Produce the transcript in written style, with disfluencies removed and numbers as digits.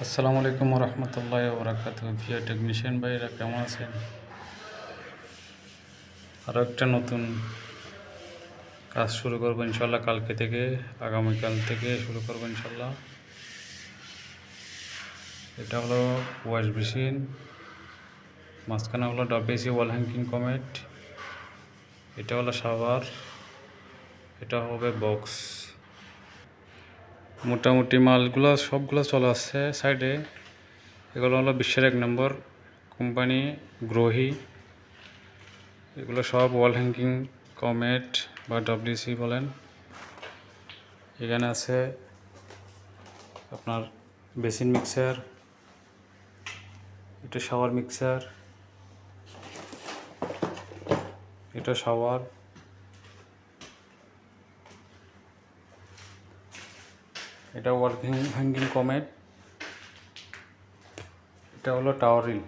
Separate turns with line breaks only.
আসসালামু আলাইকুম রহমতুল্লাহ বরাকাত। প্রিয় টেকনিশিয়ান ভাইরা কেমন আছেন? আরও একটা নতুন কাজ শুরু করবো ইনশাল্লাহ কালকে থেকে, আগামীকাল থেকে শুরু করবো ইনশাল্লাহ। এটা হলো ওয়াশ মেশিন, মাঝখানে হলো ডাব্লিউসি ওয়াল হ্যাঙ্গিং কমেট, এটা হলো শাওয়ার, এটা হবে বক্স। মোটামুটি মালগুলো সবগুলো চলে আসছে সাইডে। এগুলো হলো বিশ্বের 1 নম্বর কোম্পানি গ্রোহি। এগুলো সব ওয়াল হ্যাঙ্গিং কমেট বা ডাব্লিউসি বলেন। এখানে আছে আপনার বেসিন মিক্সার, এটা শাওয়ার মিক্সার, এটা শাওয়ার, এটা ওয়াল হ্যাঙ্গিং কমেট, এটা হলো টাওয়ার রিল।